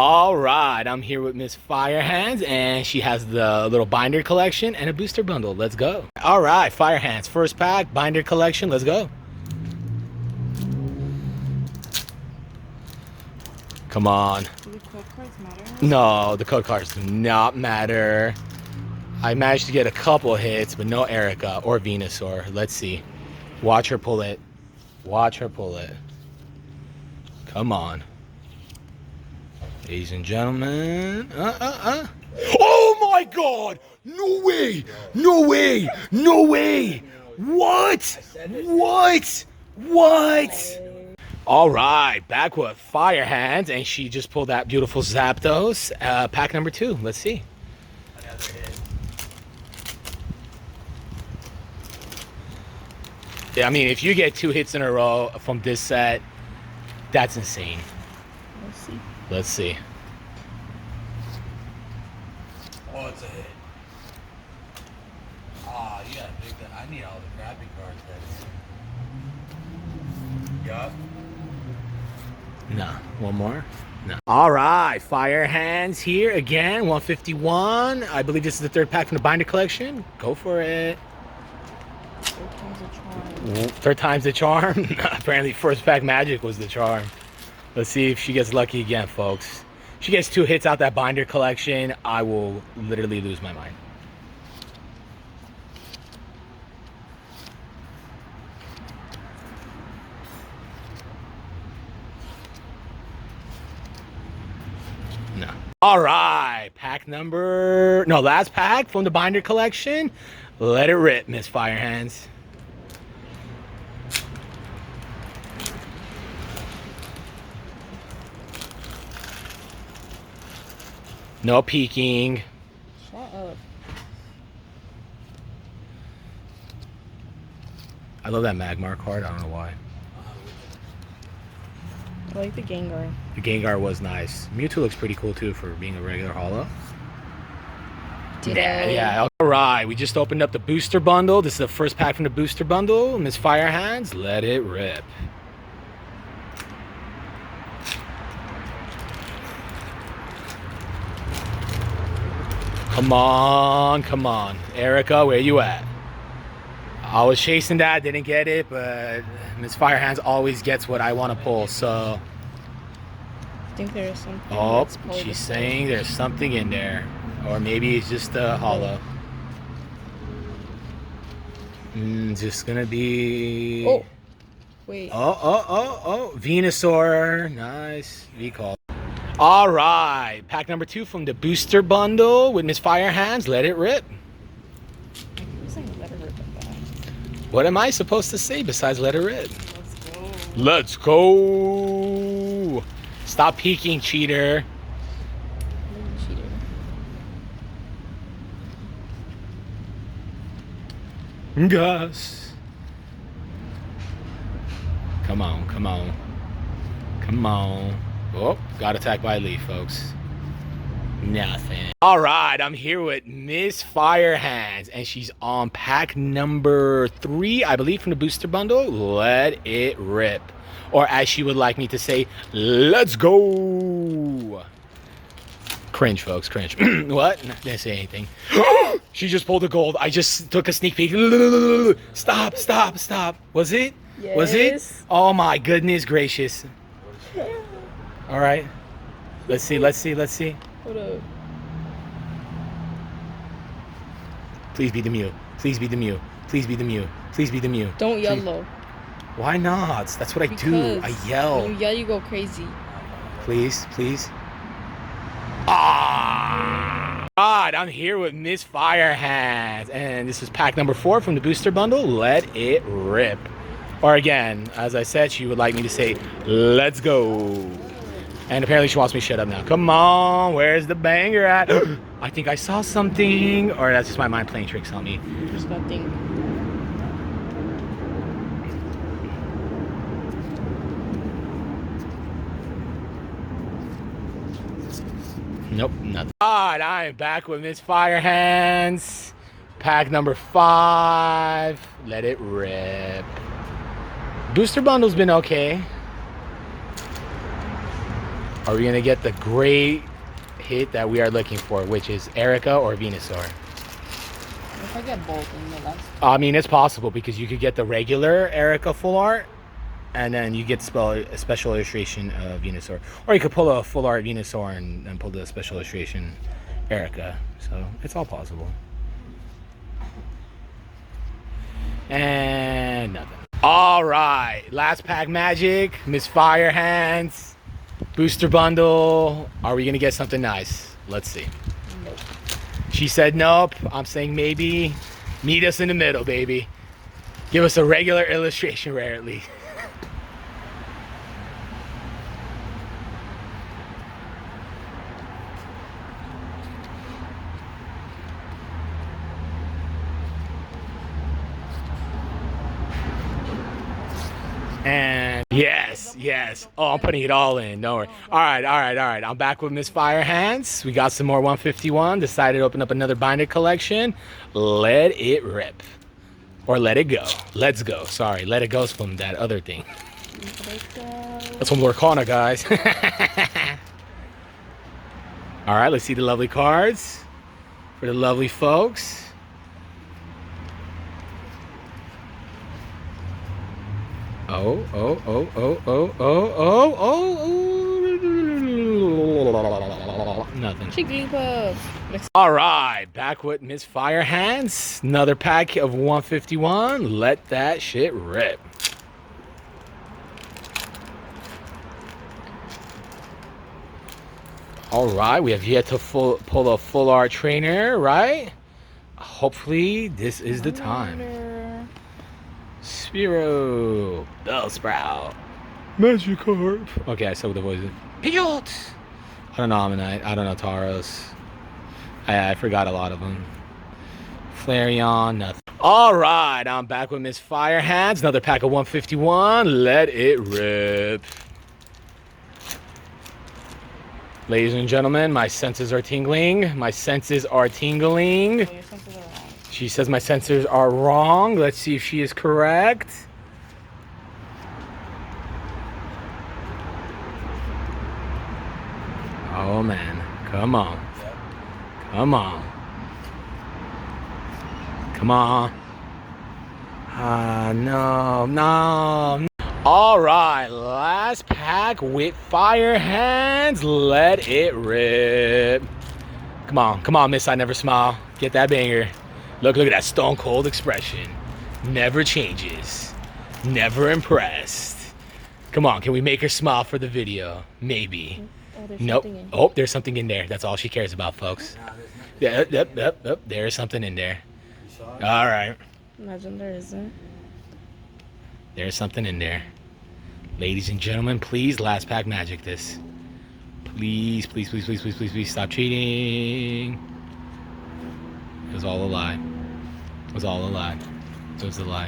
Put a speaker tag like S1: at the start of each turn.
S1: All right, I'm here with Miss Firehands, and she has the little binder collection and a booster bundle. Let's go. All right, Firehands, first pack, binder collection. Let's go. Come on.
S2: Do the code cards matter?
S1: No, the code cards do not matter. I managed to get a couple hits, but no Erica or Venusaur. Let's see. Watch her pull it. Watch her pull it. Come on. Ladies and gentlemen. Oh my God! No way! No way! No way! What? What? What? All right, back with Firehands, and she just pulled that beautiful Zapdos. Pack number 2. Let's see. Yeah, I mean, if you get 2 hits in a row from this set, that's insane.
S2: Let's see.
S1: Let's see.
S3: Oh, it's a hit. Ah, you gotta pick that. I need all the crappy cards then. Yup.
S1: No. One more? No. All right, Firehands here again, 151. I believe this is the 3rd pack from the binder collection. Go for it.
S2: 3 times a charm.
S1: 3rd time's the charm. Apparently, first pack magic was the charm. Let's see if she gets lucky again, folks. If she gets 2 hits out that binder collection, I will literally lose my mind. No. All right, last pack from the binder collection. Let it rip, Miss Firehands. No peeking.
S2: Shut up.
S1: I love that Magmar card. I don't know why.
S2: I like the Gengar.
S1: The Gengar was nice. Mewtwo looks pretty cool too for being a regular holo.
S2: Ditto.
S1: Yeah. All right, we just opened up the booster bundle. This is the first pack from the booster bundle. Miss Firehands, let it rip. Come on, come on. Erica, where you at? I was chasing that, didn't get it, but Miss Firehands always gets what I want to pull, so.
S2: I think there is something.
S1: Oh,
S2: that's probably
S1: she's
S2: the
S1: saying there's something in there. Or maybe it's just a hollow. Just gonna be.
S2: Oh, wait.
S1: Oh. Venusaur. Nice. V-call. All right. Pack number 2 from the booster bundle with Miss Firehands. Let it rip.
S2: I was saying let it rip at that.
S1: What am I supposed to say besides let it rip?
S2: Let's go.
S1: Let's go. Stop peeking, cheater.
S2: Cheater.
S1: Gus. Come on, come on. Come on. Oh, got attacked by a leaf, folks. Nothing. All right, I'm here with Miss Firehands, and she's on pack number 3, I believe, from the booster bundle. Let it rip. Or as she would like me to say, let's go. Cringe, folks, cringe. What? Didn't say anything. She just pulled a gold. I just took a sneak peek. Stop, stop, stop. Was it?
S2: Yes.
S1: Was it? Oh my goodness gracious. All right. Let's see, let's see, let's see.
S2: Hold up.
S1: Please be the Mew. Please be the Mew. Please be the Mew. Please be the Mew.
S2: Don't yellow.
S1: Why not? That's what I do. I yell.
S2: When you yell, you go crazy.
S1: Please, please. Ah! God, I'm here with Miss Firehands, and this is pack number 4 from the booster bundle. Let it rip. Or again, as I said, she would like me to say, let's go. And apparently she wants me to shut up now. Come on, where's the banger at? I think I saw something. Or that's just my mind playing tricks on me.
S2: There's nothing.
S1: Nope, nothing. Alright, I am back with Miss Firehands. Pack number 5. Let it rip. Booster bundle's been okay. are we gonna get the great hit that we are looking for, which is Erica or Venusaur?
S2: If I get both in the last.
S1: I mean, it's possible because you could get the regular Erica full art, and then you get a special illustration of Venusaur, or you could pull a full art Venusaur and pull the special illustration Erica. So it's all possible. And nothing. All right, last pack magic, Miss Fire Hands, booster bundle. Are we gonna get something nice? Let's see.
S2: Nope.
S1: She said nope. I'm saying maybe. Meet us in the middle, baby. Give us a regular illustration rarely. And yes. Oh, I'm putting it all in. Don't worry. All right. I'm back with Miss Fire Hands. We got some more 151. Decided to open up another binder collection. Let it rip. Or let it go. Let's go. Sorry, let it go's from that other thing. That's what we're calling it, guys. All right, let's see the lovely cards for the lovely folks. Oh. Nothing.
S2: Jigglypuff.
S1: All right, back with Miss Fire Hands. Another pack of 151. Let that shit rip. All right, we have yet to pull a full art trainer, right? Hopefully, this is the time. Spearow, Bellsprout, Magikarp. Okay, I saw what the voice is. Pidgeot. I don't know Ammonite. I don't know Tauros. I forgot a lot of them. Flareon, nothing. All right, I'm back with Miss Fire Hands. Another pack of 151. Let it rip. Ladies and gentlemen, my senses are tingling. My senses are tingling.
S2: Your senses are wrong.
S1: She says my sensors are wrong. Let's see if she is correct. Oh man, come on. Come on. Come on. No. All right, last pack with Fire Hands. Let it rip. Come on, Miss I Never Smile. Get that banger. Look at that stone cold expression. Never changes. Never impressed. Come on, can we make her smile for the video? Maybe.
S2: Oh, there's
S1: Nope.
S2: something in.
S1: Oh, there's something in there. That's all she cares about, folks. Yep. There's something in there. All right.
S2: Imagine there isn't.
S1: There's something in there. Ladies and gentlemen, please last pack magic this. Please stop cheating. It was all a lie. It was all a lie. It was a lie.